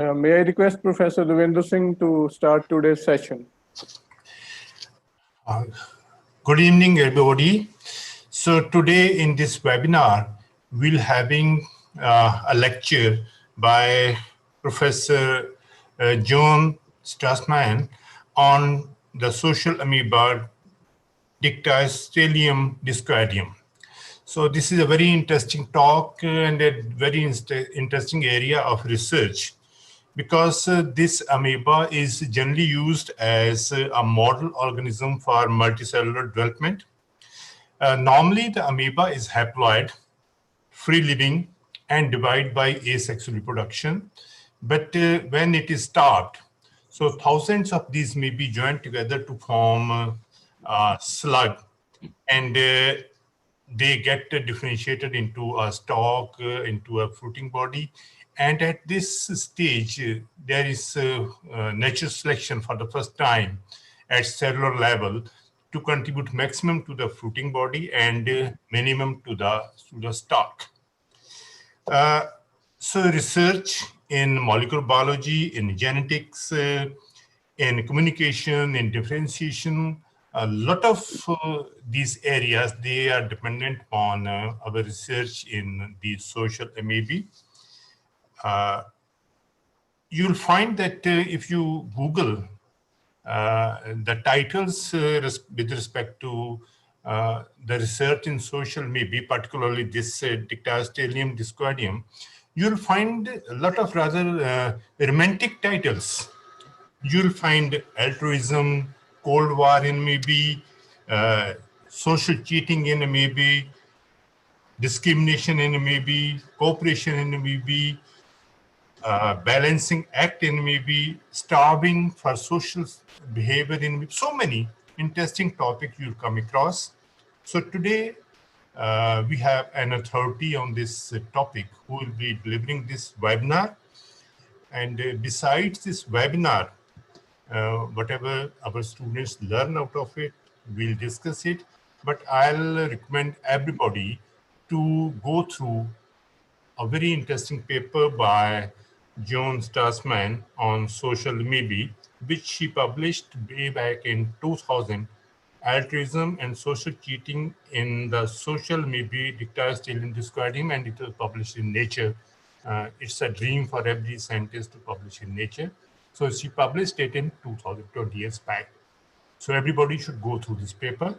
May I request Professor Devendra Singh to start today's session? Good evening, everybody. So today in this webinar, we'll having a lecture by Professor Joan Strassma on the social amoeba Dictyostelium discoideum. So this is a very interesting talk and a very interesting area of research, because this amoeba is generally used as a model organism for multicellular development. Normally, the amoeba is haploid, free living, and divide by asexual reproduction. But when it is starved, so thousands of these may be joined together to form a slug, and they get differentiated into a stalk, into a fruiting body. And at this stage, there is natural selection for the first time at cellular level to contribute maximum to the fruiting body and minimum to the stalk. So research in molecular biology, in genetics, in communication, in differentiation, a lot of these areas, they are dependent on our research in the social amoeba. You'll find that if you Google the titles with respect to the research in social amoeba, particularly this Dictyostelium discoideum, you'll find a lot of rather romantic titles. You'll find altruism, Cold War in amoeba, social cheating in amoeba, discrimination in amoeba, cooperation in amoeba, balancing act in amoeba, starving for social behavior in amoeba. So many interesting topics you'll come across. So today we have an authority on this topic who will be delivering this webinar. And besides this webinar, whatever our students learn out of it, we'll discuss it. But I'll recommend everybody to go through a very interesting paper by Joan Strassma on social amoeba, which she published way back in 2000, Altruism and Social Cheating in the Social Amoeba Dictyostelium discoideum, and it was published in Nature. It's a dream for every scientist to publish in Nature. So she published it in 2020 years back. So everybody should go through this paper.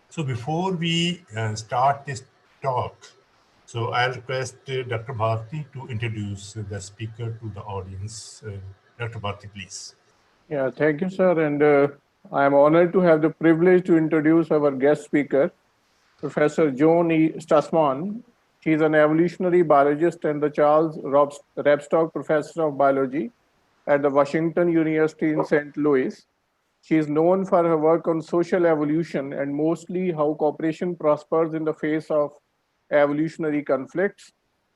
So before we start this talk, so I'll request Dr. Bharti to introduce the speaker to the audience. Dr. Bharti, please. Yeah, thank you, sir. And I am honored to have the privilege to introduce our guest speaker, Professor Joan E. Strassma. She is an evolutionary biologist and the Charles Rebstock Professor of Biology at the Washington University in St. Louis. She is known for her work on social evolution and mostly how cooperation prospers in the face of evolutionary conflicts.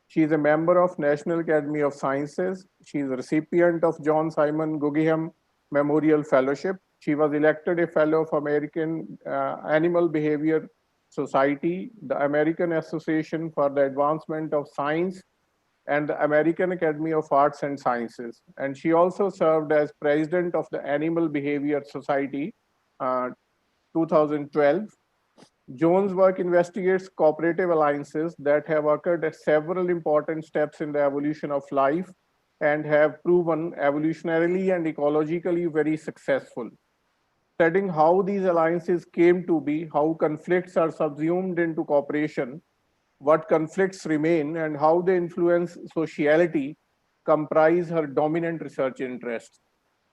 She is a member of National Academy of Sciences. She is a recipient of John Simon Guggenheim Memorial Fellowship. She was elected a Fellow of American Animal Behavior Society, the American Association for the Advancement of Science, and the American Academy of Arts and Sciences. And she also served as president of the Animal Behavior Society, 2012. Joan's work investigates cooperative alliances that have occurred at several important steps in the evolution of life and have proven evolutionarily and ecologically very successful. Studying how these alliances came to be, how conflicts are subsumed into cooperation, what conflicts remain, and how they influence sociality comprise her dominant research interests.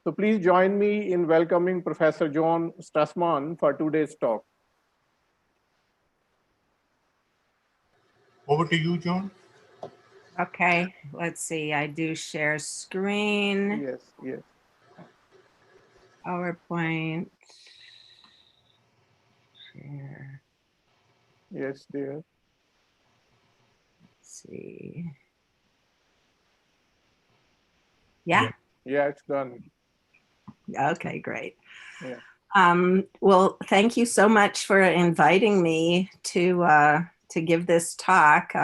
So please join me in welcoming Professor Joan Strassma for today's talk. Over to you, Joan. Okay, let's see. I do share screen. Yes, yes. PowerPoint. Share. Yes, dear. Let's see. Yeah? Yeah, it's done. Okay, great. Yeah. Well, thank you so much for inviting me to give this talk.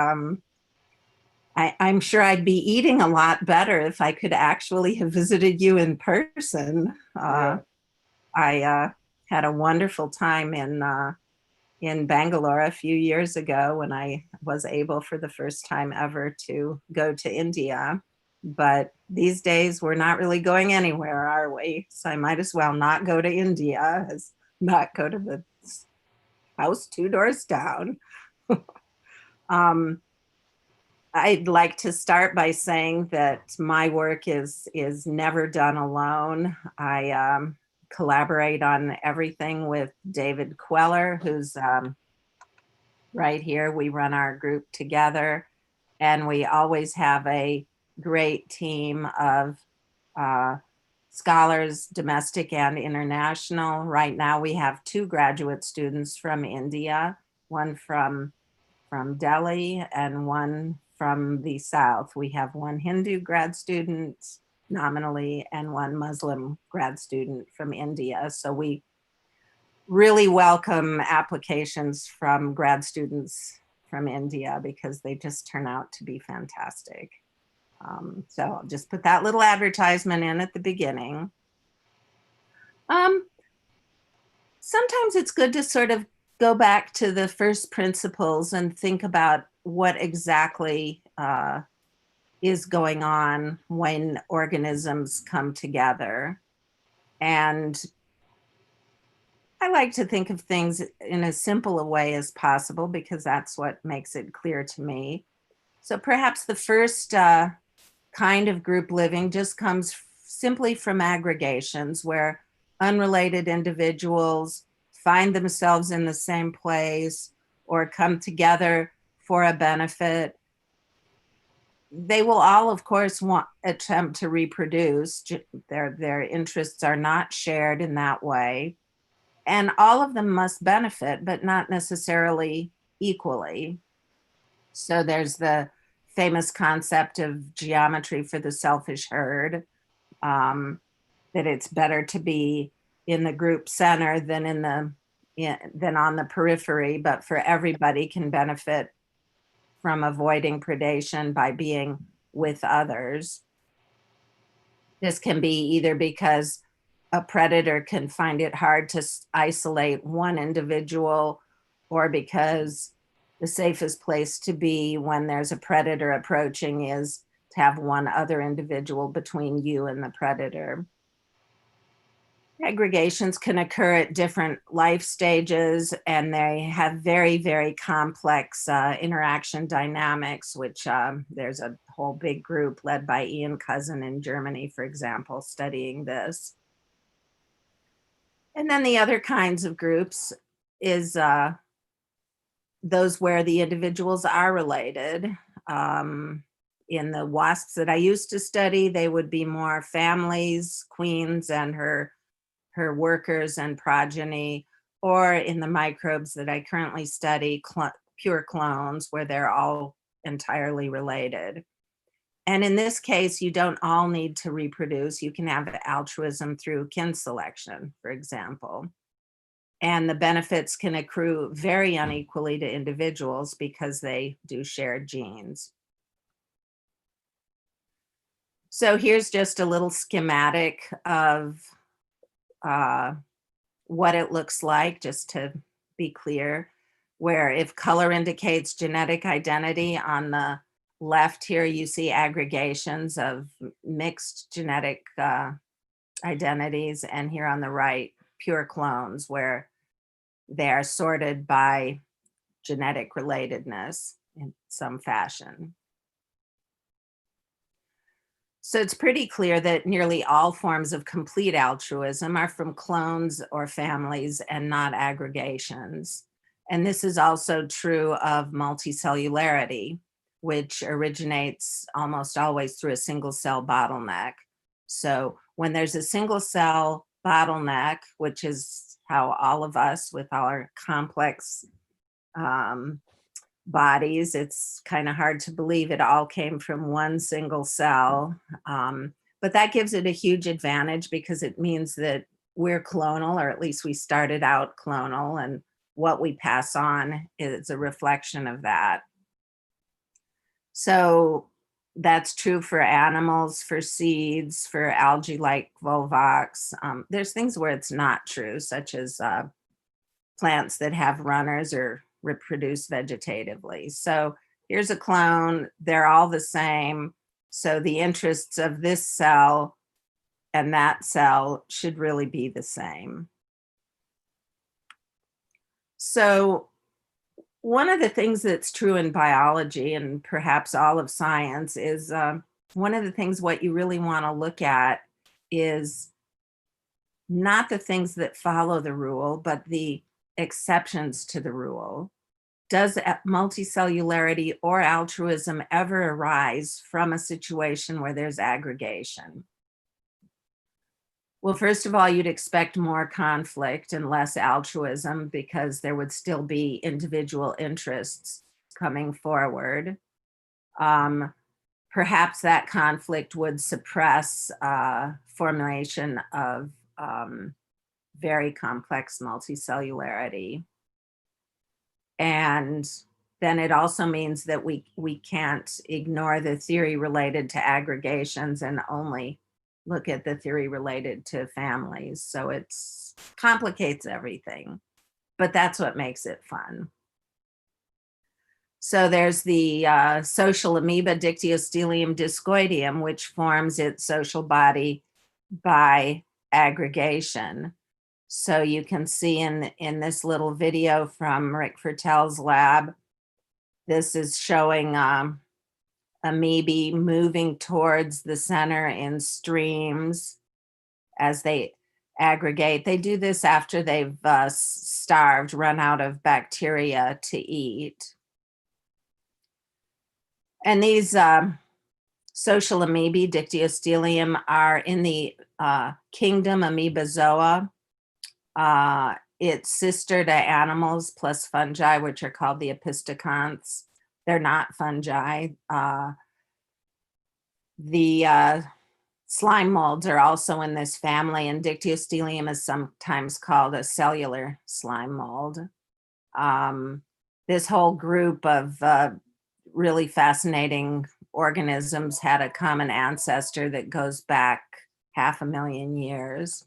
I'm sure I'd be eating a lot better if I could actually have visited you in person. Yeah. I had a wonderful time in Bangalore a few years ago when I was able for the first time ever to go to India. But these days we're not really going anywhere, are we? So I might as well not go to India as not go to the house 2 doors down. I'd like to start by saying that my work is never done alone. I collaborate on everything with David Queller, who's right here. We run our group together, and we always have a great team of scholars, domestic and international. Right now, we have 2 graduate students from India, one from Delhi and one from the South. We have 1 Hindu grad student nominally and 1 Muslim grad student from India. So we really welcome applications from grad students from India because they just turn out to be fantastic. So I'll just put that little advertisement in at the beginning. Sometimes it's good to sort of go back to the first principles and think about what exactly is going on when organisms come together. And I like to think of things in as simple a way as possible because that's what makes it clear to me. So perhaps the first kind of group living just comes simply from aggregations where unrelated individuals find themselves in the same place or come together for a benefit. They will all, of course, attempt to reproduce. Their interests are not shared in that way. And all of them must benefit, but not necessarily equally. So there's the famous concept of geometry for the selfish herd, that it's better to be in the group center than than on the periphery, but for everybody can benefit from avoiding predation by being with others. This can be either because a predator can find it hard to isolate one individual, or because the safest place to be when there's a predator approaching is to have one other individual between you and the predator. Aggregations can occur at different life stages, and they have very, very complex interaction dynamics, which there's a whole big group led by Ian Cousin in Germany, for example, studying this. And then the other kinds of groups is those where the individuals are related. In the wasps that I used to study, they would be more families, queens and her workers and progeny, or in the microbes that I currently study, pure clones, where they're all entirely related. And in this case, you don't all need to reproduce. You can have altruism through kin selection, for example. And the benefits can accrue very unequally to individuals because they do share genes. So here's just a little schematic of what it looks like, just to be clear, where if color indicates genetic identity, on the left here, you see aggregations of mixed genetic identities, and here on the right, pure clones, where they are sorted by genetic relatedness in some fashion. So it's pretty clear that nearly all forms of complete altruism are from clones or families and not aggregations. And this is also true of multicellularity, which originates almost always through a single cell bottleneck. So when there's a single cell bottleneck, which is how all of us with our complex bodies, it's kind of hard to believe it all came from one single cell. But that gives it a huge advantage because it means that we're clonal, or at least we started out clonal, and what we pass on is a reflection of that. So that's true for animals, for seeds, for algae like Volvox. There's things where it's not true, such as plants that have runners or reproduce vegetatively. So here's a clone, they're all the same. So the interests of this cell and that cell should really be the same. So one of the things that's true in biology and perhaps all of science is one of the things what you really want to look at is not the things that follow the rule, but the exceptions to the rule. Does multicellularity or altruism ever arise from a situation where there's aggregation? Well, first of all, you'd expect more conflict and less altruism because there would still be individual interests coming forward. Perhaps that conflict would suppress formulation of very complex multicellularity. And then it also means that we can't ignore the theory related to aggregations and only look at the theory related to families. So it complicates everything, but that's what makes it fun. So there's the social amoeba Dictyostelium discoideum, which forms its social body by aggregation. So you can see in this little video from Rick Fertel's lab, this is showing amoebae moving towards the center in streams as they aggregate. They do this after they've starved, run out of bacteria to eat. And these social amoebae, Dictyostelium, are in the kingdom Amoebazoa. It's sister to animals plus fungi, which are called the epistoconts. They're not fungi. The slime molds are also in this family, and Dictyostelium is sometimes called a cellular slime mold. This whole group of really fascinating organisms had a common ancestor that goes back 500,000 years.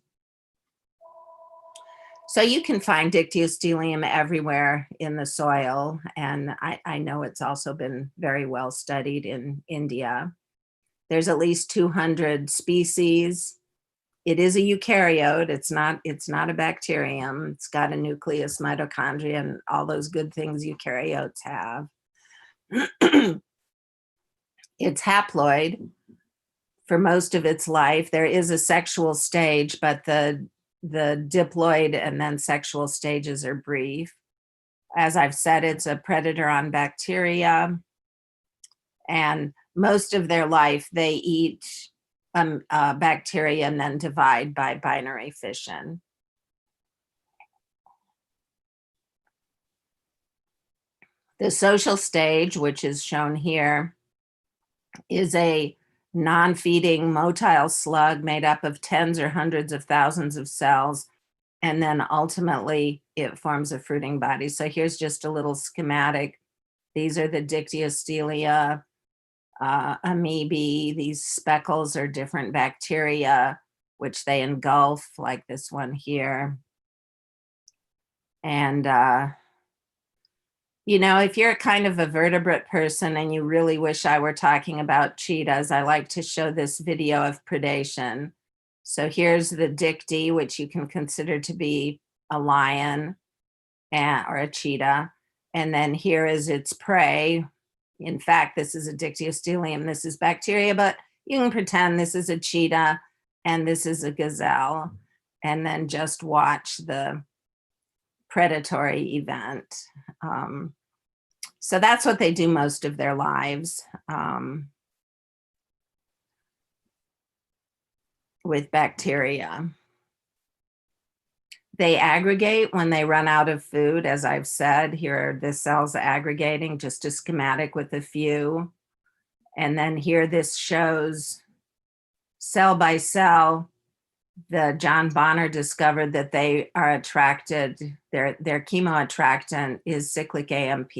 So you can find Dictyostelium everywhere in the soil, and I know it's also been very well studied in India. There's at least 200 species. It is a eukaryote. It's not a bacterium. It's got a nucleus, mitochondria, and all those good things eukaryotes have. It's haploid for most of its life. There is a sexual stage, but the diploid and then sexual stages are brief. As I've said, it's a predator on bacteria, and most of their life they eat bacteria and then divide by binary fission. The social stage, which is shown here, is a non-feeding motile slug made up of tens or hundreds of thousands of cells, and then ultimately it forms a fruiting body. So here's just a little schematic. These are the Dictyostelia amoebae. These speckles are different bacteria, which they engulf, like this one here. And you know, if you're kind of a vertebrate person and you really wish I were talking about cheetahs, I like to show this video of predation. So here's the dicty, which you can consider to be a lion or a cheetah. And then here is its prey. In fact, this is a Dictyostelium. This is bacteria, but you can pretend this is a cheetah and this is a gazelle. And then just watch the predatory event. So that's what they do most of their lives with bacteria. They aggregate when they run out of food, as I've said. Here are the cells aggregating, just a schematic with a few. And then here this shows cell by cell. The John Bonner discovered that they are attracted, their chemoattractant is cyclic AMP.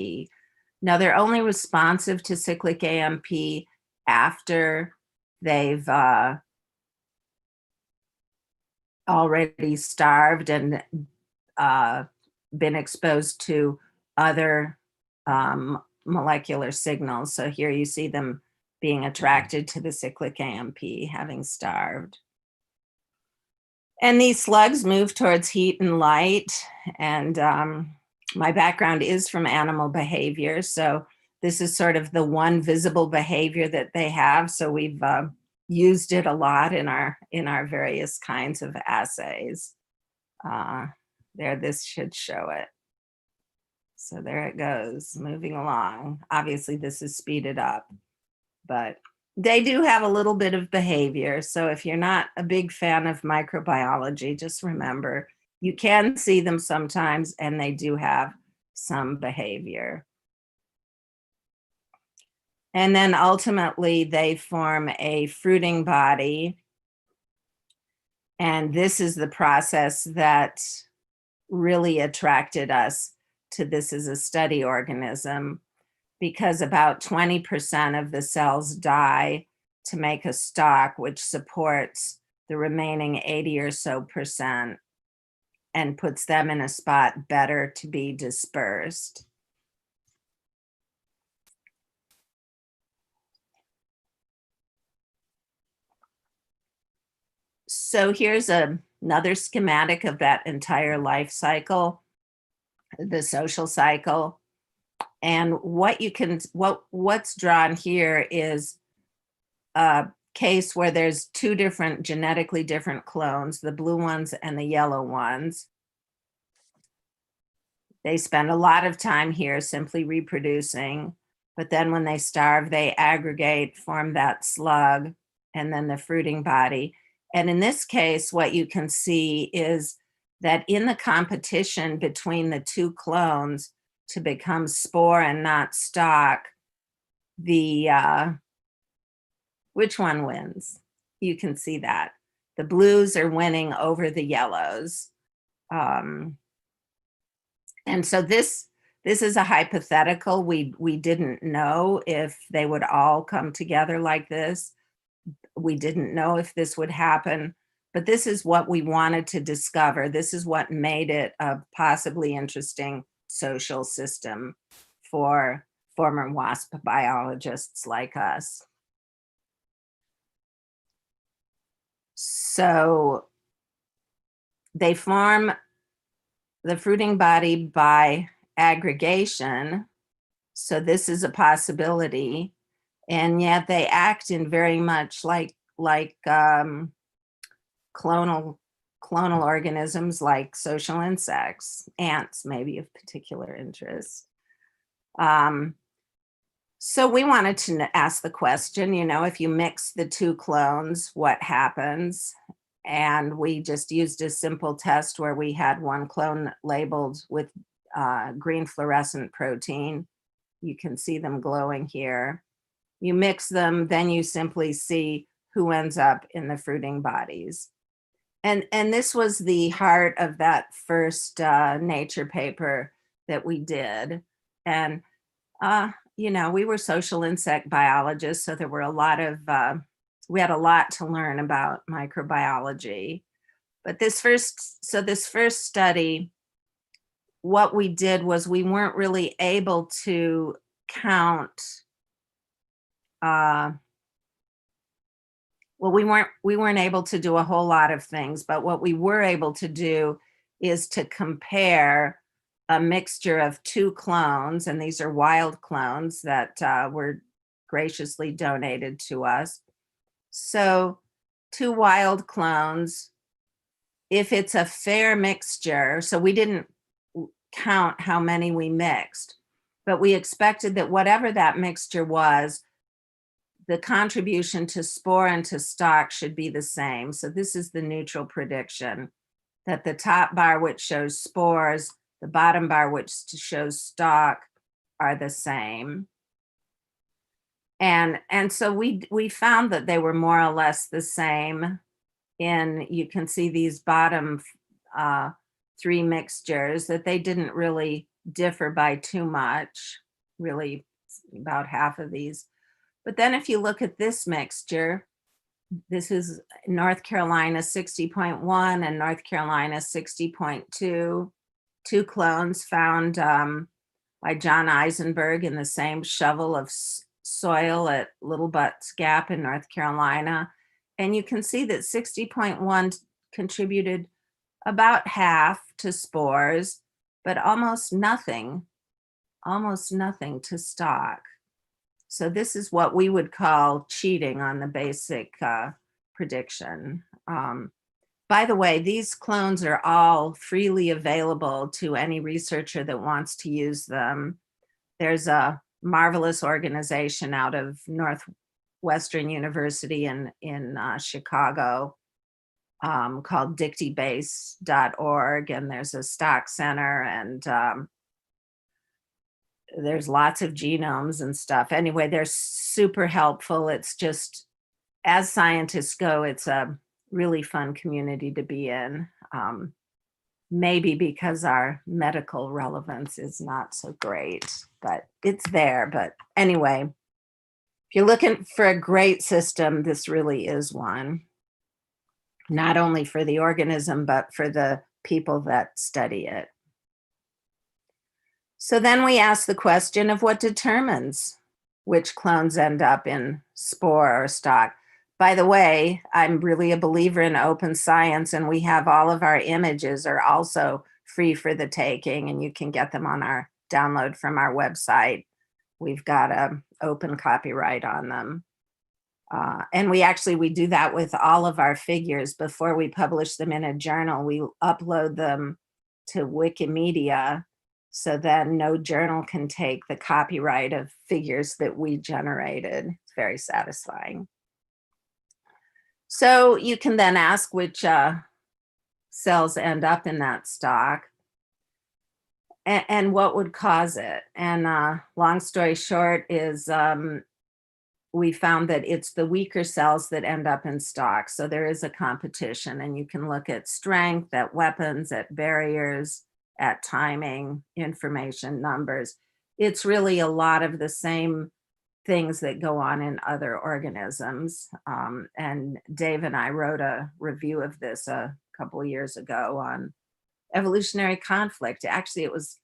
Now they're only responsive to cyclic AMP after they've already starved and been exposed to other molecular signals. So here you see them being attracted to the cyclic AMP, having starved. And these slugs move towards heat and light. And my background is from animal behavior. So this is sort of the one visible behavior that they have. So we've used it a lot in our various kinds of assays. There, this should show it. So there it goes, moving along. Obviously, this is speeded up, but they do have a little bit of behavior. So if you're not a big fan of microbiology, just remember, you can see them sometimes, and they do have some behavior. And then ultimately, they form a fruiting body. And this is the process that really attracted us to this as a study organism, because about 20% of the cells die to make a stalk, which supports the remaining 80 or so percent and puts them in a spot better to be dispersed. So here's another schematic of that entire life cycle, the social cycle. And what you can, what's drawn here is a case where there's two different, genetically different clones, the blue ones and the yellow ones. They spend a lot of time here simply reproducing, but then when they starve, they aggregate, form that slug, and then the fruiting body. And in this case, what you can see is that in the competition between the two clones to become spore and not stalk, the which one wins? You can see that the blues are winning over the yellows. And so this is a hypothetical. We didn't know if they would all come together like this. We didn't know if this would happen, but this is what we wanted to discover. This is what made it a possibly interesting social system for former WASP biologists like us. So they form the fruiting body by aggregation. So this is a possibility. And yet they act in very much like clonal organisms, like social insects, ants maybe of particular interest. So we wanted to ask the question, you know, if you mix the two clones, what happens? And we just used a simple test where we had one clone labeled with green fluorescent protein. You can see them glowing here. You mix them, then you simply see who ends up in the fruiting bodies. And this was the heart of that first Nature paper that we did. And, you know, we were social insect biologists, so there were a lot of, we had a lot to learn about microbiology. But this first study, what we did was we weren't really able to count, well, we weren't able to do a whole lot of things, but what we were able to do is to compare a mixture of two clones, and these are wild clones that were graciously donated to us. So two wild clones, if it's a fair mixture, so we didn't count how many we mixed, but we expected that whatever that mixture was, the contribution to spore and to stalk should be the same. So this is the neutral prediction, that the top bar, which shows spores, the bottom bar, which shows stalk, are the same. And so we found that they were more or less the same. In, you can see these bottom three mixtures, that they didn't really differ by too much. really about half of these. But then if you look at this mixture, this is North Carolina 60.1 and North Carolina 60.2, two clones found by John Eisenberg in the same shovel of soil at Little Butts Gap in North Carolina. And you can see that 60.1 contributed about half to spores, but almost nothing to stock. So this is what we would call cheating on the basic prediction. By the way, these clones are all freely available to any researcher that wants to use them. There's a marvelous organization out of Northwestern University in Chicago called dictybase.org, and there's a stock center, and there's lots of genomes and stuff. Anyway, they're super helpful. It's just, as scientists go, it's a really fun community to be in. Maybe because our medical relevance is not so great, but it's there. But anyway, if you're looking for a great system, this really is one. Not only for the organism, but for the people that study it. So then we ask the question of what determines which clones end up in spore or stock. By the way, I'm really a believer in open science, and we have all of our images are also free for the taking, and you can get them on our download from our website. We've got an open copyright on them. And we do that with all of our figures. Before we publish them in a journal, we upload them to Wikimedia, so that no journal can take the copyright of figures that we generated. It's very satisfying. So you can then ask which cells end up in that stock and what would cause it. And long story short is we found that it's the weaker cells that end up in stock. So there is a competition, and you can look at strength, at weapons, at barriers, at timing, information, numbers. It's really a lot of the same things that go on in other organisms. And Dave and I wrote a review of this a couple of years ago on evolutionary conflict. Actually, it was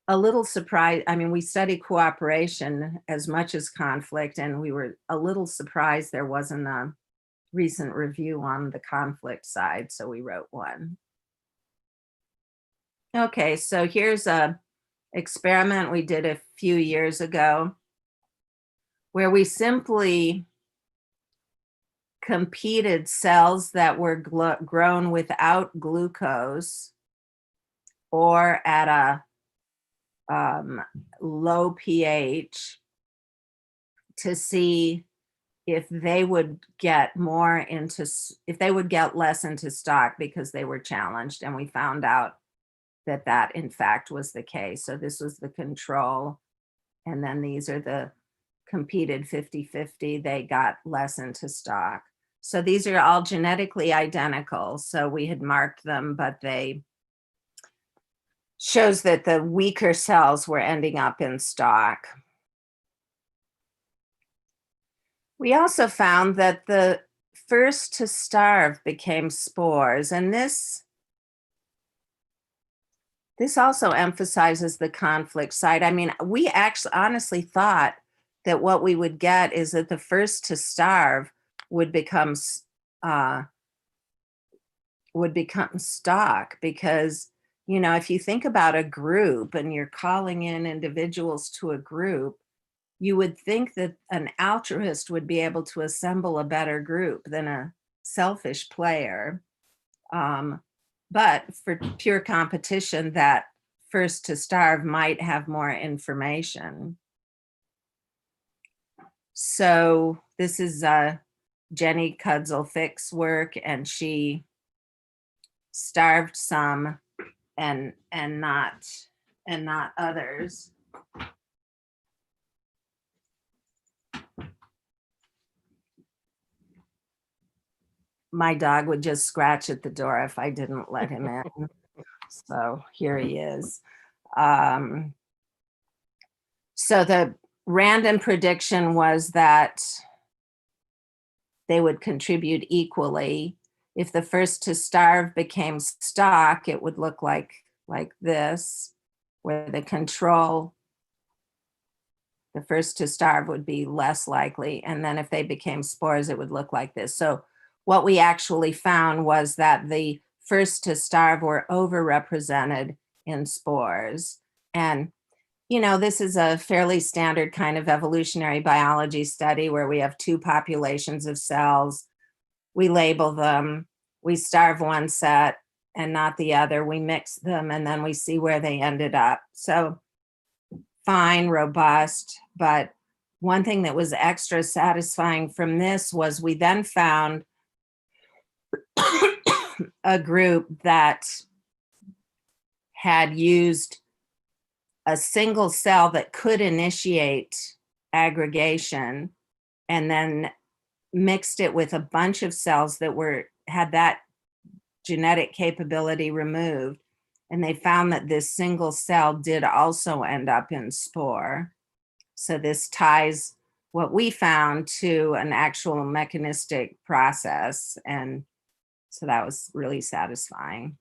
a little surprised. I mean, we study cooperation as much as conflict, and we were a little surprised there wasn't a recent review on the conflict side, so we wrote one. Okay, so here's a experiment we did a few years ago where we simply competed cells that were grown without glucose or at a low pH to see if they would get less into stock because they were challenged, and we found out that in fact was the case. So this was the control, and then these are the competed 50-50. They got less into stock. So these are all genetically identical. So we had marked them, but they shows that the weaker cells were ending up in stock. We also found that the first to starve became spores, and this also emphasizes the conflict side. I mean, we actually honestly thought that what we would get is that the first to starve would become stock, because, you know, if you think about a group and you're calling in individuals to a group, you would think that an altruist would be able to assemble a better group than a selfish player. But for pure competition, that first to starve might have more information. So this is Jenny Kudzel-Fick's work, and she starved some and not others. My dog would just scratch at the door if I didn't let him in. So here he is. So the random prediction was that they would contribute equally. If the first to starve became stock, it would look like this, where the control, the first to starve would be less likely. And then if they became spores, it would look like this. So what we actually found was that the first to starve were overrepresented in spores. And, you know, this is a fairly standard kind of evolutionary biology study where we have two populations of cells. We label them, we starve one set and not the other, we mix them, and then we see where they ended up. So fine, robust, but one thing that was extra satisfying from this was we then found a group that had used a single cell that could initiate aggregation and then mixed it with a bunch of cells that had that genetic capability removed. And they found that this single cell did also end up in spore. So this ties what we found to an actual mechanistic process. And so that was really satisfying.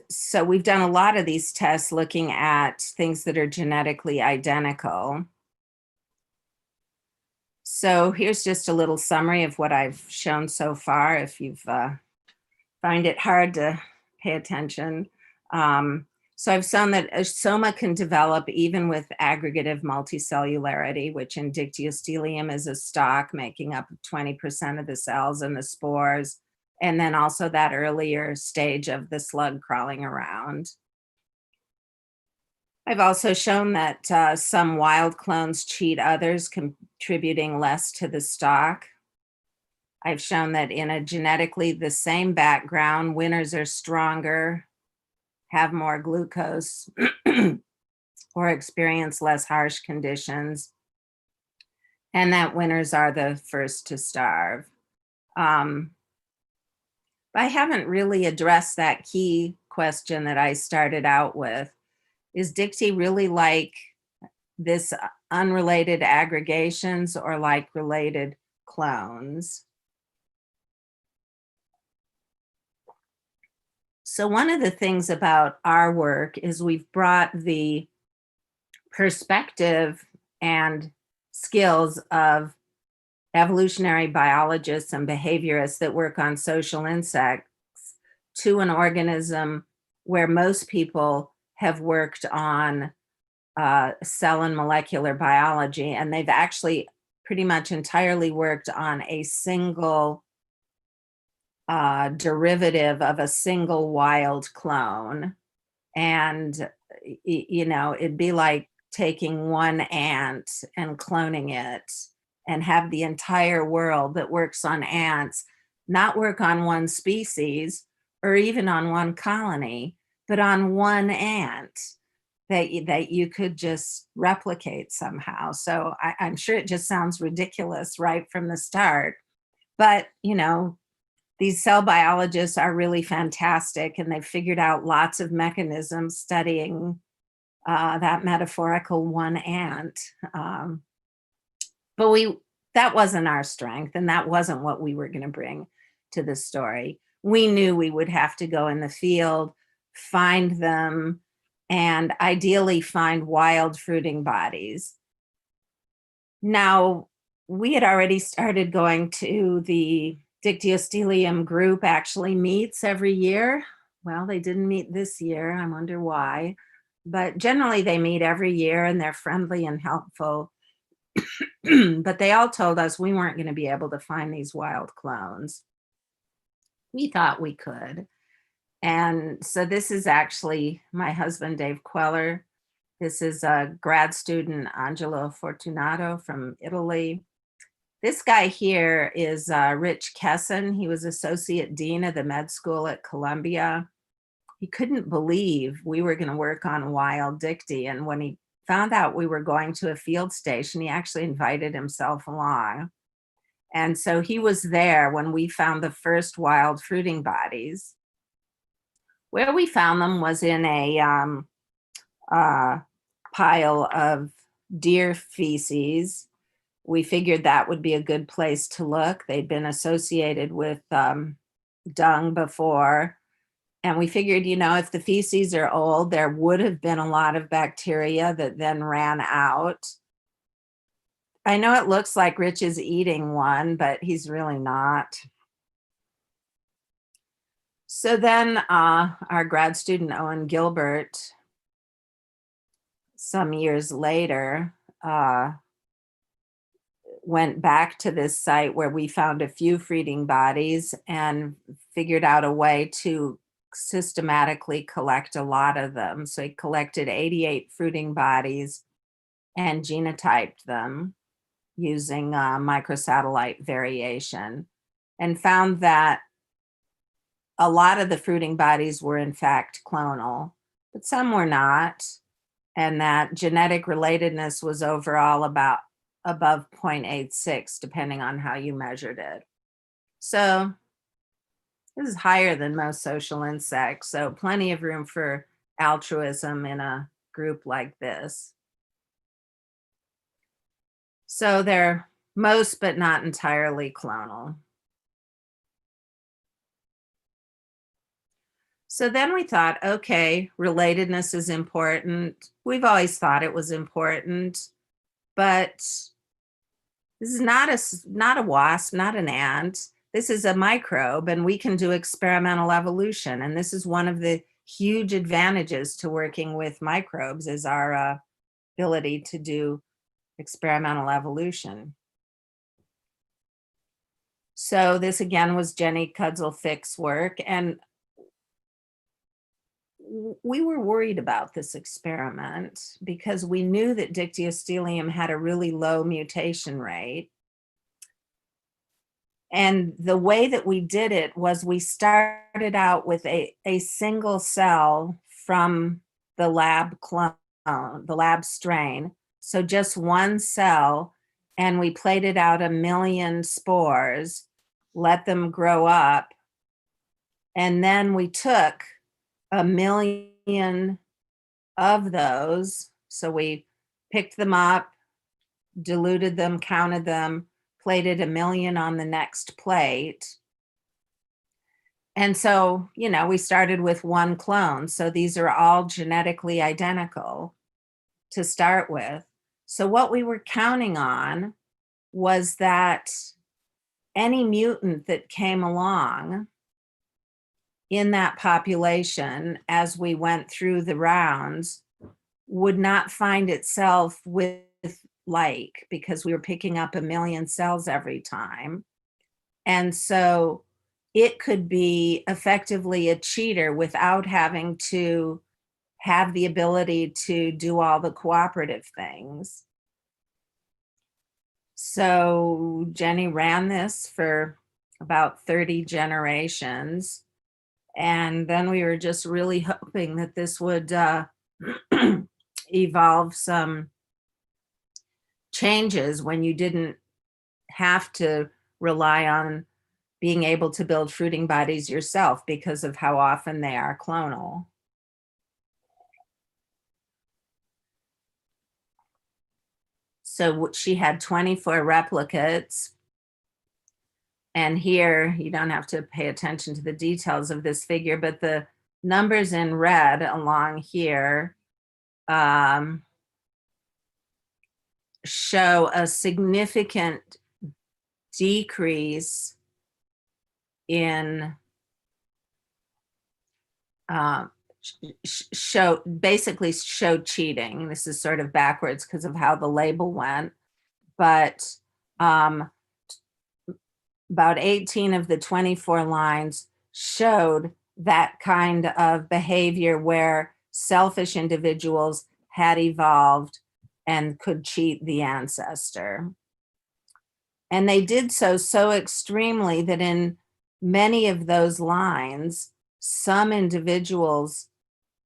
So we've done a lot of these tests looking at things that are genetically identical. So here's just a little summary of what I've shown so far, if you've find it hard to pay attention. So I've shown that a soma can develop even with aggregative multicellularity, which in Dictyostelium is a stalk making up 20% of the cells and the spores, and then also that earlier stage of the slug crawling around. I've also shown that some wild clones cheat others, contributing less to the stalk. I've shown that in a genetically the same background, winners are stronger, have more glucose, or experience less harsh conditions, and that winners are the first to starve. I haven't really addressed that key question that I started out with. Is Dicty really like this unrelated aggregations or like related clones? So one of the things about our work is we've brought the perspective and skills of evolutionary biologists and behaviorists that work on social insects to an organism where most people have worked on cell and molecular biology, and they've actually pretty much entirely worked on a single derivative of a single wild clone. And, you know, it'd be like taking one ant and cloning it and have the entire world that works on ants not work on one species or even on one colony, but on one ant that you could just replicate somehow. So I'm sure it just sounds ridiculous right from the start, but, you know, these cell biologists are really fantastic, and they've figured out lots of mechanisms studying that metaphorical one ant. But that wasn't our strength, and that wasn't what we were going to bring to the story. We knew we would have to go in the field, find them, and ideally find wild fruiting bodies. Now, we had already started going to the Dictyostelium group actually meets every year. Well, they didn't meet this year. I wonder why. But generally they meet every year and they're friendly and helpful. But they all told us we weren't going to be able to find these wild clones. We thought we could. And so this is actually my husband, Dave Queller. This is a grad student, Angelo Fortunato from Italy. This guy here is Rich Kesson. He was associate dean of the med school at Columbia. He couldn't believe we were going to work on wild Dicty. And when he found out we were going to a field station, he actually invited himself along. And so he was there when we found the first wild fruiting bodies. Where we found them was in a pile of deer feces. We figured that would be a good place to look. They'd been associated with dung before. And we figured, you know, if the feces are old, there would have been a lot of bacteria that then ran out. I know it looks like Rich is eating one, but he's really not. So then our grad student, Owen Gilbert, some years later, went back to this site where we found a few fruiting bodies and figured out a way to systematically collect a lot of them. So he collected 88 fruiting bodies and genotyped them using microsatellite variation, and found that a lot of the fruiting bodies were in fact clonal, but some were not, and that genetic relatedness was overall about above 0.86, depending on how you measured it. So this is higher than most social insects, so plenty of room for altruism in a group like this. So they're most, but not entirely clonal. So then we thought, okay, relatedness is important. We've always thought it was important, but this is not a wasp, not an ant. This is a microbe, and we can do experimental evolution. And this is one of the huge advantages to working with microbes, is our ability to do experimental evolution. So this again was Jenny Kudzel-Fick's work, and we were worried about this experiment because we knew that Dictyostelium had a really low mutation rate. And the way that we did it was we started out with a single cell from the lab clone, the lab strain. So just one cell, and we plated out 1 million spores, let them grow up. And then we took 1 million of those. So we picked them up, diluted them, counted them, plated 1 million on the next plate. And so, you know, we started with one clone. So these are all genetically identical to start with. So what we were counting on was that any mutant that came along in that population as we went through the rounds would not find itself with like, because we were picking up 1 million cells every time. And so it could be effectively a cheater without having to have the ability to do all the cooperative things. So Jenny ran this for about 30 generations. And then we were just really hoping that this would evolve some changes when you didn't have to rely on being able to build fruiting bodies yourself because of how often they are clonal. So she had 24 replicates. And here, you don't have to pay attention to the details of this figure, but the numbers in red along here show a significant decrease in basically showed cheating. This is sort of backwards because of how the label went, but about 18 of the 24 lines showed that kind of behavior where selfish individuals had evolved and could cheat the ancestor. And they did so extremely that in many of those lines, some individuals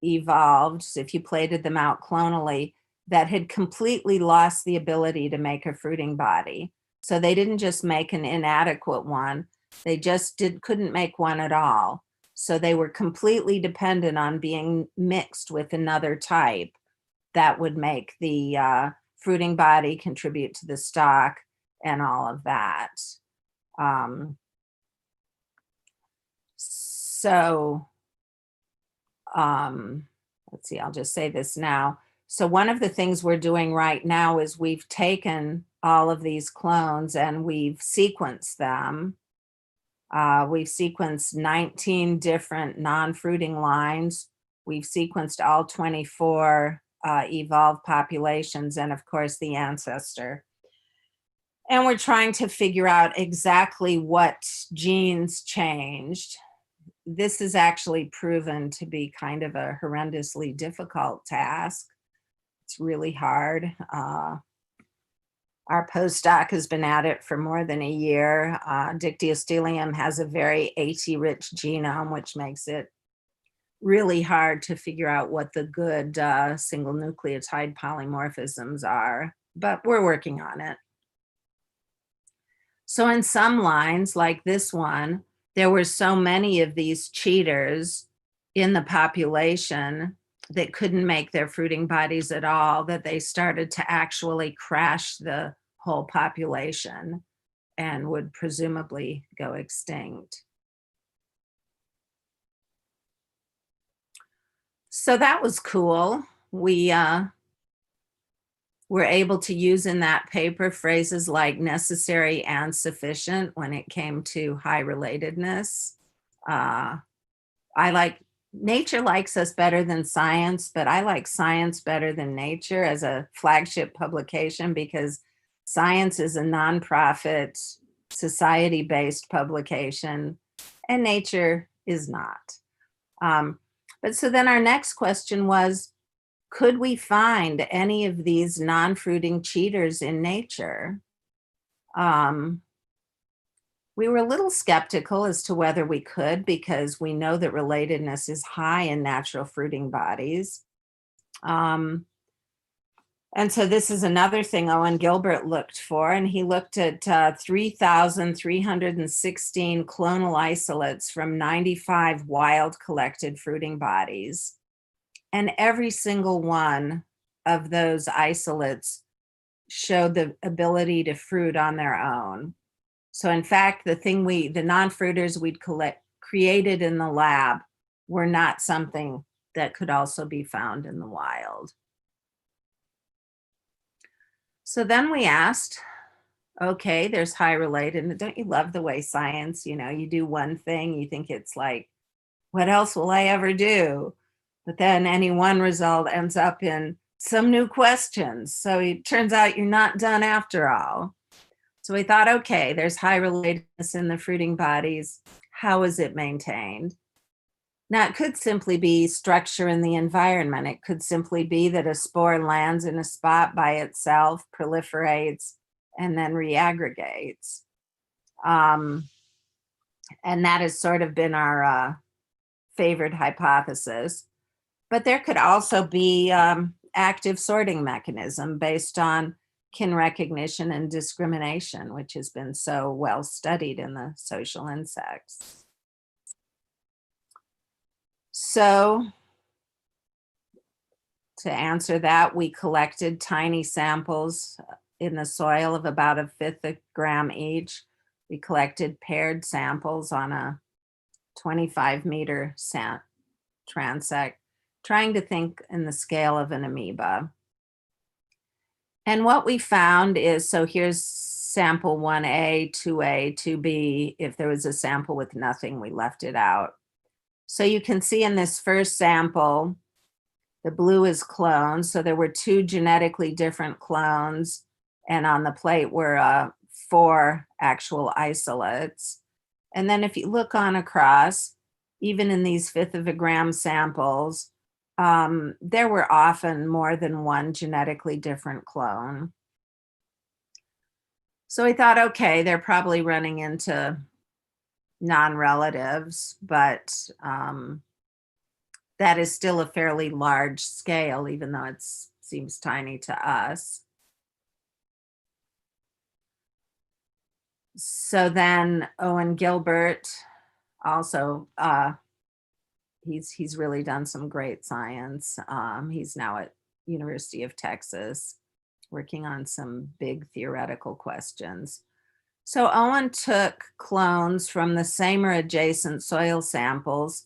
evolved, if you plated them out clonally, that had completely lost the ability to make a fruiting body. So they didn't just make an inadequate one, they just couldn't make one at all. So they were completely dependent on being mixed with another type that would make the fruiting body contribute to the stalk and all of that. Let's see, I'll just say this now. So one of the things we're doing right now is we've taken all of these clones and we've sequenced them. We've sequenced 19 different non-fruiting lines. We've sequenced all 24 evolved populations and of course the ancestor. And we're trying to figure out exactly what genes changed. This is actually proven to be kind of a horrendously difficult task. It's really hard. Our postdoc has been at it for more than a year. Dictyostelium has a very AT-rich genome, which makes it really hard to figure out what the good single nucleotide polymorphisms are, but we're working on it. So in some lines, like this one, there were so many of these cheaters in the population that couldn't make their fruiting bodies at all that they started to actually crash the whole population and would presumably go extinct. So that was cool. We were able to use in that paper phrases like necessary and sufficient when it came to high relatedness. Nature likes us better than science, but I like science better than nature as a flagship publication because science is a nonprofit, society-based publication, and nature is not. But so then our next question was, could we find any of these non-fruiting cheaters in nature? We were a little skeptical as to whether we could because we know that relatedness is high in natural fruiting bodies. And so this is another thing Owen Gilbert looked for, and he looked at 3,316 clonal isolates from 95 wild collected fruiting bodies. And every single one of those isolates showed the ability to fruit on their own. So in fact, the non-fruiters we'd created in the lab were not something that could also be found in the wild. So then we asked, okay, there's high relatedness. Don't you love the way science, you do one thing, you think it's like, what else will I ever do? But then any one result ends up in some new questions. So it turns out you're not done after all. So we thought, okay, there's high relatedness in the fruiting bodies. How is it maintained? Now, it could simply be structure in the environment. It could simply be that a spore lands in a spot by itself, proliferates, and then reaggregates. And that has sort of been our favored hypothesis. But there could also be active sorting mechanism based on kin recognition and discrimination, which has been so well studied in the social insects. So to answer that, we collected tiny samples in the soil of about 1/5 a gram each. We collected paired samples on a 25-meter transect, trying to think in the scale of an amoeba. And what we found is, so here's sample 1A, 2A, 2B. If there was a sample with nothing, we left it out. So you can see in this first sample, the blue is clones. So there were 2 genetically different clones. And on the plate were 4 actual isolates. And then if you look on across, even in these 1/5 of a gram samples, there were often more than one genetically different clone. So we thought, okay, they're probably running into non-relatives, but that is still a fairly large scale, even though it seems tiny to us. So then Owen Gilbert also he's really done some great science. He's now at University of Texas working on some big theoretical questions. So Owen took clones from the same or adjacent soil samples,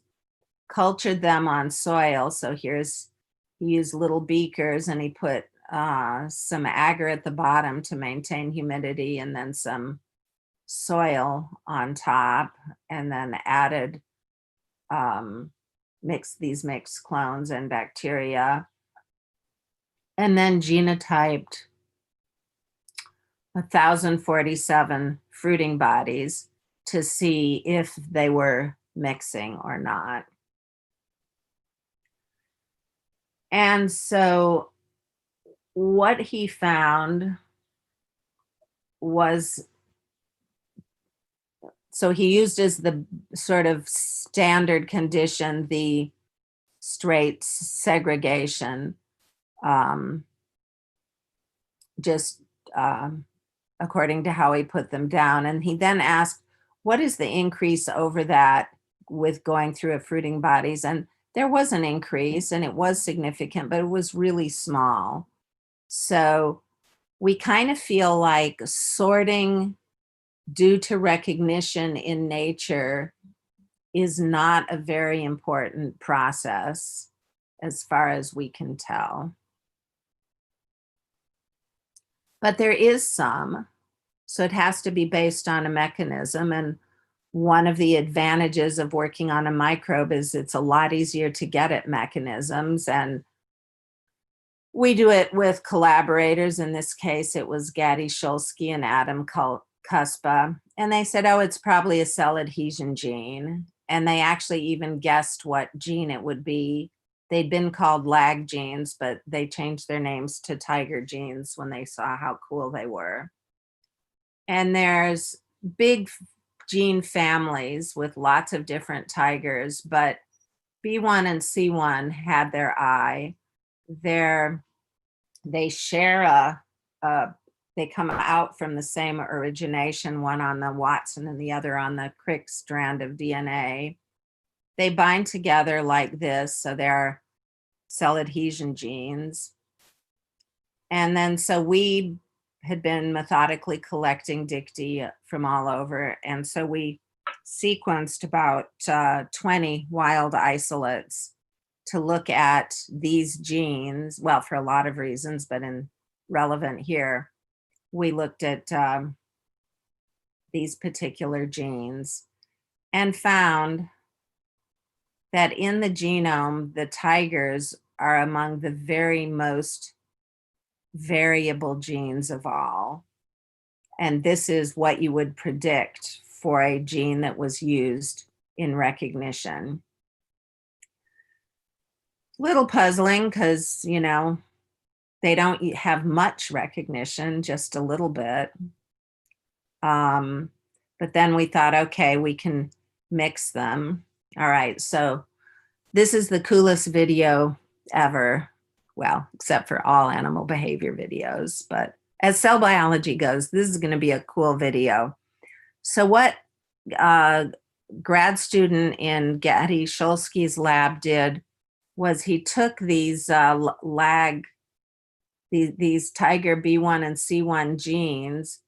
cultured them on soil. So he used little beakers and he put some agar at the bottom to maintain humidity and then some soil on top, and then added mixed clones and bacteria, and then genotyped 1,047 fruiting bodies to see if they were mixing or not. And so what he found was, so he used as the sort of standard condition the straight segregation, just according to how he put them down. And he then asked, what is the increase over that with going through a fruiting bodies? And there was an increase, and it was significant, but it was really small. So we kind of feel like sorting due to recognition in nature is not a very important process as far as we can tell. But there is some, so it has to be based on a mechanism. And one of the advantages of working on a microbe is it's a lot easier to get at mechanisms. And we do it with collaborators. In this case, it was Gady Shulsky and Adam Kuspa. And they said, oh, it's probably a cell adhesion gene. And they actually even guessed what gene it would be. They'd been called lag genes, but they changed their names to tiger genes when they saw how cool they were. And there's big gene families with lots of different tigers, but B1 and C1 had their eye. They share they come out from the same origination, one on the Watson and the other on the Crick strand of DNA. They bind together like this, so they're cell adhesion genes. And then so we had been methodically collecting dicty from all over, and so we sequenced about 20 wild isolates to look at these genes, well, for a lot of reasons, but relevant here, we looked at these particular genes and found that in the genome, the tigers are among the very most variable genes of all. And this is what you would predict for a gene that was used in recognition. Little puzzling because, you know, they don't have much recognition, just a little bit. But then we thought, okay, we can mix them. All right, so this is the coolest video ever. Well, except for all animal behavior videos, but as cell biology goes, this is going to be a cool video. So what grad student in Gady Shulsky's lab did was he took these tiger B1 and C1 genes,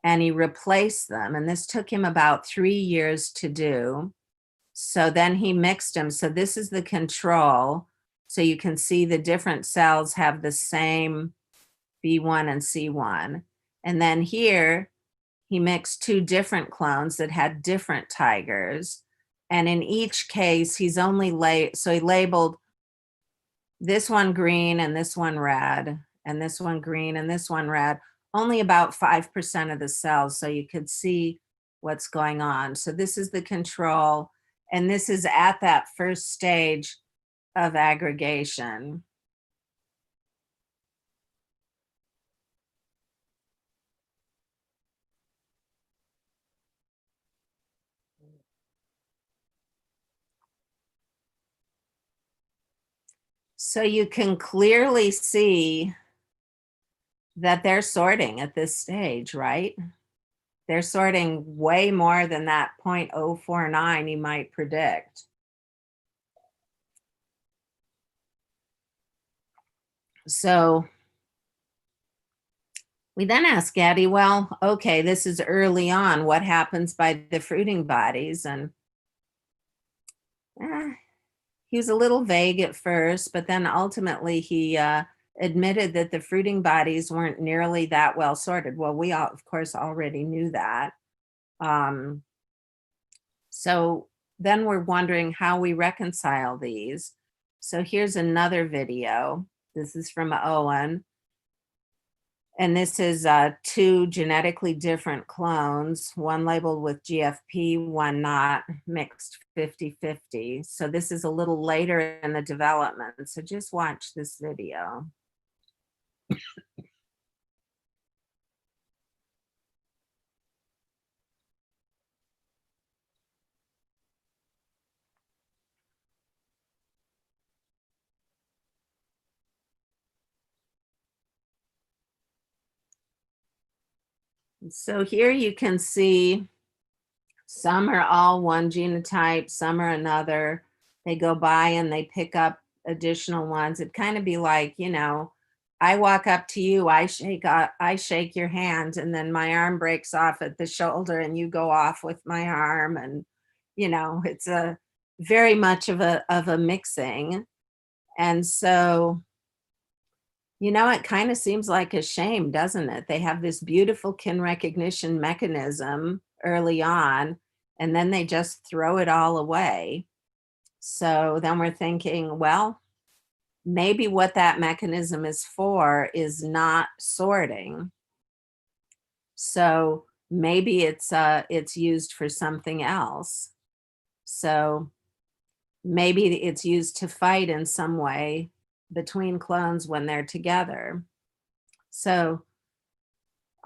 and he replaced them. And this took him about 3 years to do. So then he mixed them. So this is the control. So you can see the different cells have the same B1 and C1. And then here, he mixed two different clones that had different tigers. And in each case, he's only so he labeled this one green and this one red, and this one green and this one red, only about 5% of the cells. So you could see what's going on. So this is the control. And this is at that first stage of aggregation. So you can clearly see that they're sorting at this stage, right? They're sorting way more than that 0.049 you might predict. So we then asked Gaddy, well, okay, this is early on. What happens by the fruiting bodies? And he was a little vague at first, but then ultimately he admitted that the fruiting bodies weren't nearly that well sorted. Well, we all, of course, already knew that. So then we're wondering how we reconcile these. So here's another video. This is from Owen. And this is two genetically different clones, one labeled with GFP, one not, mixed 50-50. So this is a little later in the development. So just watch this video. So here you can see some are all one genotype, some are another. They go by and they pick up additional ones. It'd kind of be like, you know, I walk up to you, I shake your hand, and then my arm breaks off at the shoulder and you go off with my arm. And, you know, it's a very much of a mixing. And so, you know, it kind of seems like a shame, doesn't it? They have this beautiful kin recognition mechanism early on, and then they just throw it all away. So then we're thinking, well, maybe what that mechanism is for is not sorting. So maybe it's used for something else. So maybe it's used to fight in some way between clones when they're together. So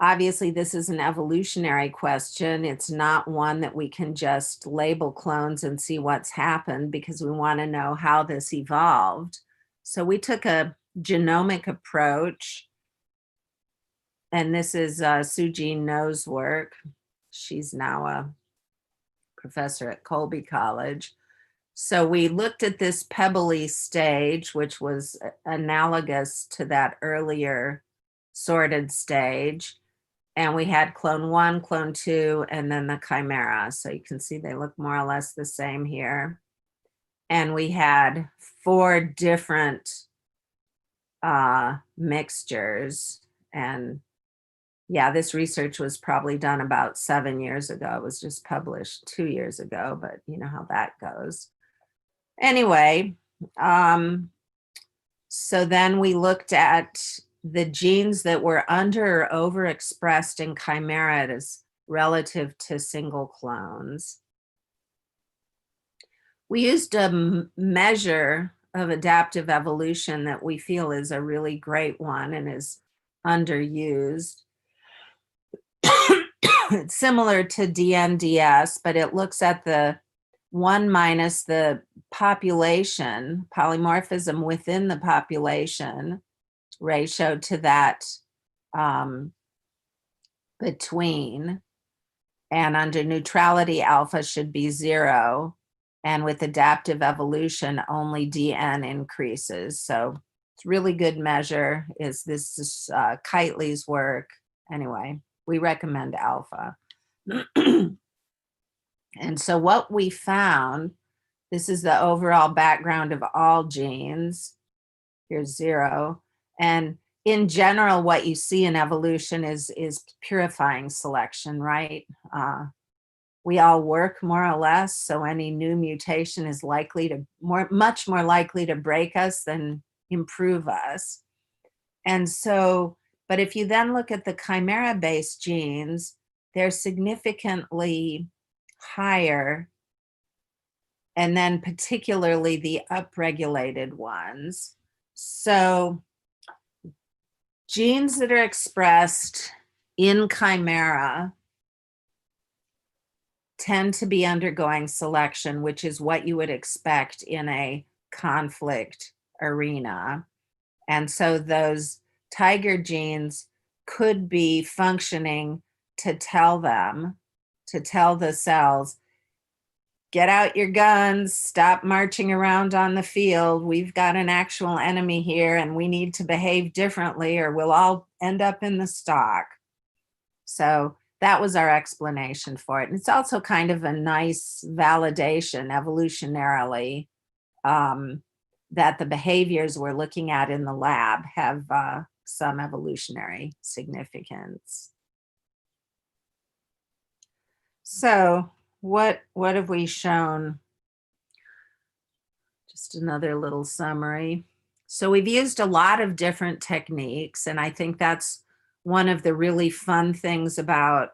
obviously this is an evolutionary question. It's not one that we can just label clones and see what's happened, because we want to know how this evolved. So we took a genomic approach, and this is Sujin No's work. She's now a professor at Colby College. So we looked at this pebbly stage, which was analogous to that earlier sorted stage. And we had clone 1, clone 2, and then the chimera. So you can see they look more or less the same here. And we had 4 different mixtures. And yeah, this research was probably done about 7 years ago. It was just published 2 years ago, but you know how that goes. Anyway, so then we looked at the genes that were under or overexpressed in chimeras relative to single clones. We used a measure of adaptive evolution that we feel is a really great one and is underused. It's similar to DNDS, but it looks at the 1 minus the population, polymorphism within the population ratio to that between. And under neutrality, alpha should be 0. And with adaptive evolution, only DN increases. So it's really good measure. This is Kitely's work. Anyway, we recommend alpha. And so what we found, this is the overall background of all genes. Here's 0. And in general, what you see in evolution is purifying selection, right? We all work more or less, so any new mutation is likely to much more likely to break us than improve us. And so, but if you then look at the chimera-based genes, they're significantly higher, and then particularly the upregulated ones. So genes that are expressed in chimera tend to be undergoing selection, which is what you would expect in a conflict arena. And so those tiger genes could be functioning to tell the cells, get out your guns, stop marching around on the field. We've got an actual enemy here and we need to behave differently or we'll all end up in the stock. So that was our explanation for it. And it's also kind of a nice validation evolutionarily that the behaviors we're looking at in the lab have some evolutionary significance. So what have we shown? Just another little summary. So we've used a lot of different techniques, and I think that's one of the really fun things about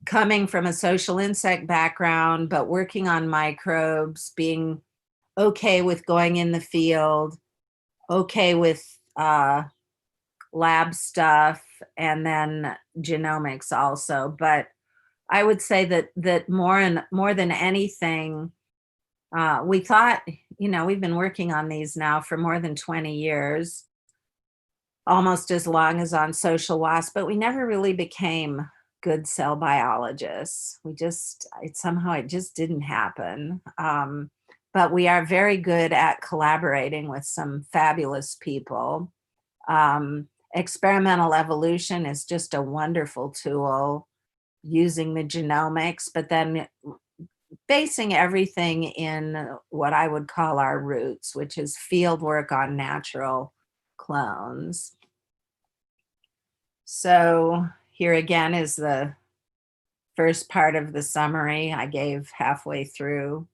coming from a social insect background, but working on microbes, being okay with going in the field, okay with lab stuff, and then genomics also. But I would say that more than anything, we thought, we've been working on these now for more than 20 years, almost as long as on social wasp, but we never really became good cell biologists. It just didn't happen. But we are very good at collaborating with some fabulous people. Experimental evolution is just a wonderful tool, using the genomics, but then basing everything in what I would call our roots, which is field work on natural clones. So here again is the first part of the summary I gave halfway through,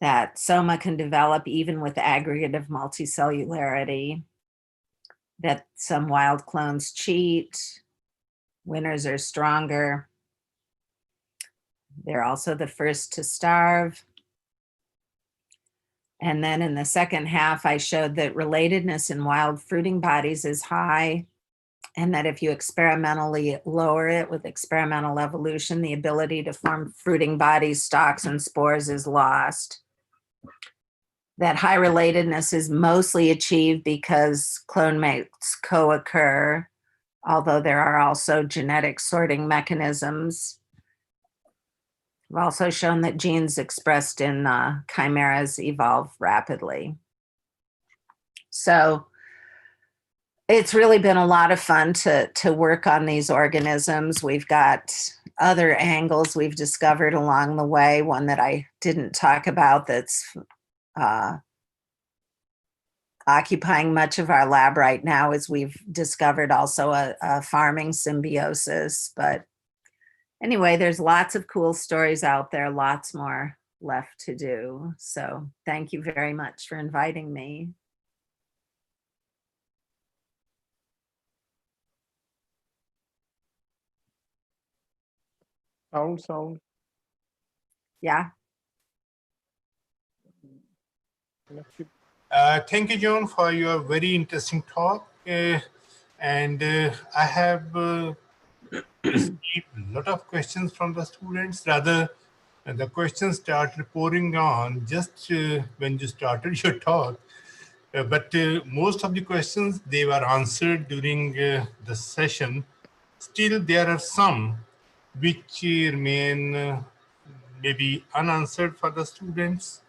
that soma can develop even with aggregative multicellularity, that some wild clones cheat, winners are stronger. They're also the first to starve. And then in the second half, I showed that relatedness in wild fruiting bodies is high, and that if you experimentally lower it with experimental evolution, the ability to form fruiting bodies, stalks, and spores is lost. That high relatedness is mostly achieved because clone mates co-occur, although there are also genetic sorting mechanisms. We've also shown that genes expressed in chimeras evolve rapidly. So it's really been a lot of fun to work on these organisms. We've got other angles we've discovered along the way. One that I didn't talk about that's occupying much of our lab right now is we've discovered also a farming symbiosis. But anyway, there's lots of cool stories out there, lots more left to do. So thank you very much for inviting me. Sound. Thank Yeah. you, Joan, for your very interesting talk. I have received a lot of questions from the students. Rather, the questions started pouring on just when you started your talk. But most of the questions, they were answered during the session. Still, there are some which remain maybe unanswered for the students.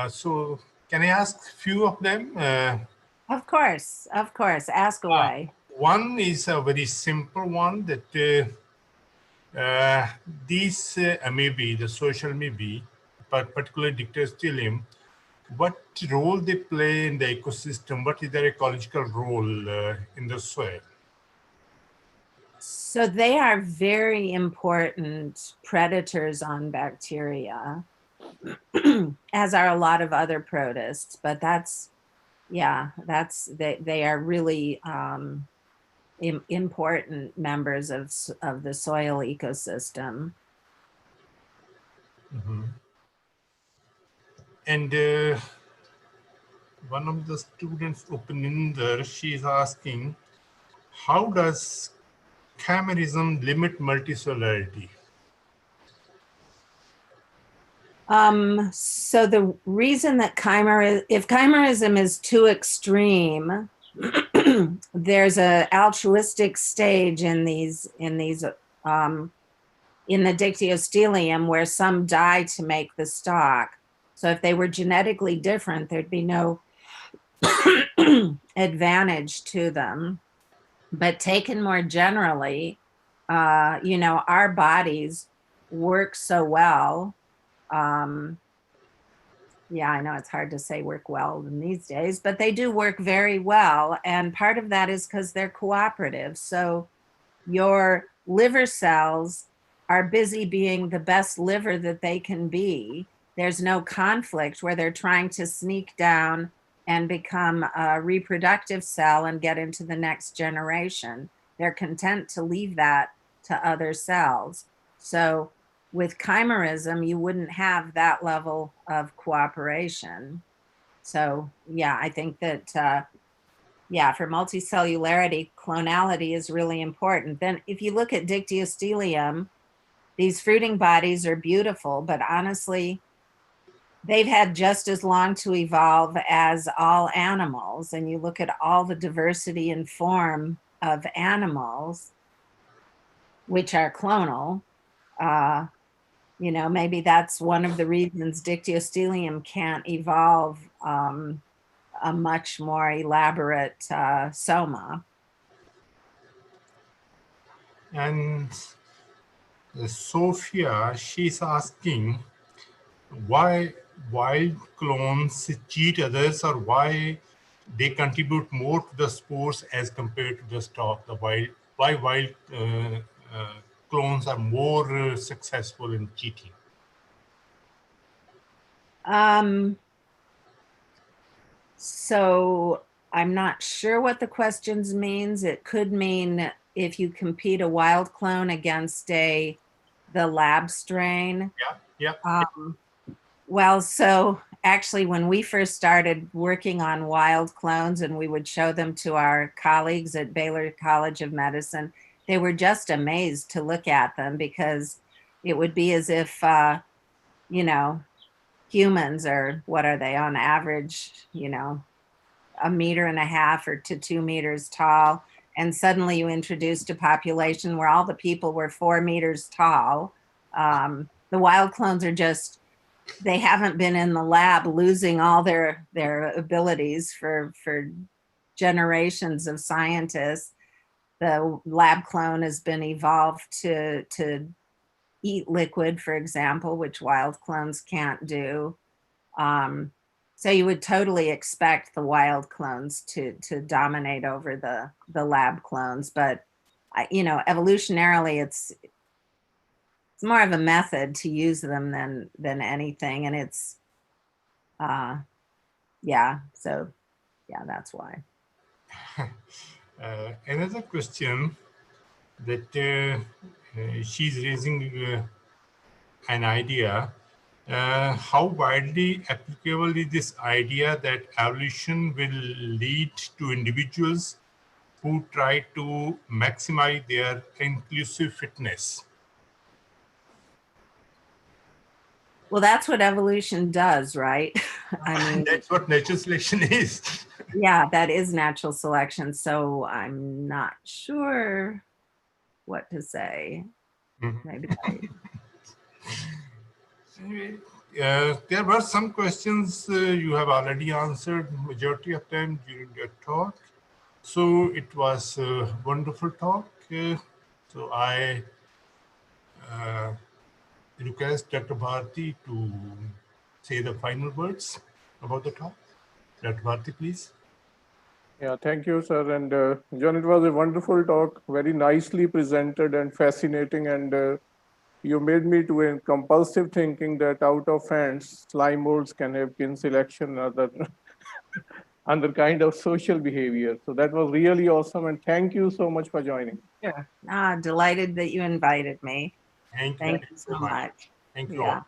So can I ask a few of them? Of course. Ask away. One is a very simple one, that these amoeba, the social amoeba, particularly Dictyostelium, what role they play in the ecosystem? What is their ecological role in the soil? So they are very important predators on bacteria, as are a lot of other protists, but they are really important members of the soil ecosystem. Mm-hmm. And one of the students, Upaninder, she is asking, how does chimerism limit multicellularity? So the reason that if chimerism is too extreme, there's an altruistic stage in these in the Dictyostelium, where some die to make the stalk. So if they were genetically different, there'd be no advantage to them. But taken more generally, you know, our bodies work so well. Yeah, I know it's hard to say work well in these days, but they do work very well. And part of that is because they're cooperative. So your liver cells are busy being the best liver that they can be. There's no conflict where they're trying to sneak down and become a reproductive cell and get into the next generation. They're content to leave that to other cells. So with chimerism, you wouldn't have that level of cooperation. So yeah, I think that yeah, for multicellularity, clonality is really important. Then if you look at Dictyostelium, these fruiting bodies are beautiful, but honestly, they've had just as long to evolve as all animals. And you look at all the diversity and form of animals, which are clonal, you know, maybe that's one of the reasons Dictyostelium can't evolve a much more elaborate soma. And Sophia, she's asking why wild clones cheat others, or why they contribute more to the spores as compared to the stock. Why wild clones are more successful in cheating. So I'm not sure what the questions means. It could mean if you compete a wild clone against the lab strain. Yeah. Well, so actually, when we first started working on wild clones and we would show them to our colleagues at Baylor College of Medicine, they were just amazed to look at them, because it would be as if, you know, humans are, what are they on average, you know, 1.5 meters or to 2 meters tall. And suddenly you introduced a population where all the people were 4 meters tall. The wild clones are just, they haven't been in the lab losing all their abilities for generations of scientists. The lab clone has been evolved to eat liquid, for example, which wild clones can't do. So you would totally expect the wild clones to dominate over the lab clones, but you know, evolutionarily, it's more of a method to use them than anything, and it's yeah. So yeah, that's why. Another question that she's raising an idea. How widely applicable is this idea that evolution will lead to individuals who try to maximize their inclusive fitness? Well, that's what evolution does, right? I mean, That's what natural selection is. yeah, that is natural selection. So I'm not sure what to say. Maybe there were some questions you have already answered majority of them during your talk. So it was a wonderful talk. So I request Dr. Bharti to say the final words about the talk. Dr. Bharti, please. Yeah, thank you, sir. And John, it was a wonderful talk, very nicely presented and fascinating. And you made me to a compulsive thinking that out of ants, slime molds can have kin selection, other other kind of social behavior. So that was really awesome. And thank you so much for joining. sure. Delighted that you invited me. Thank you. Thank you so much. Thank you Yeah. all.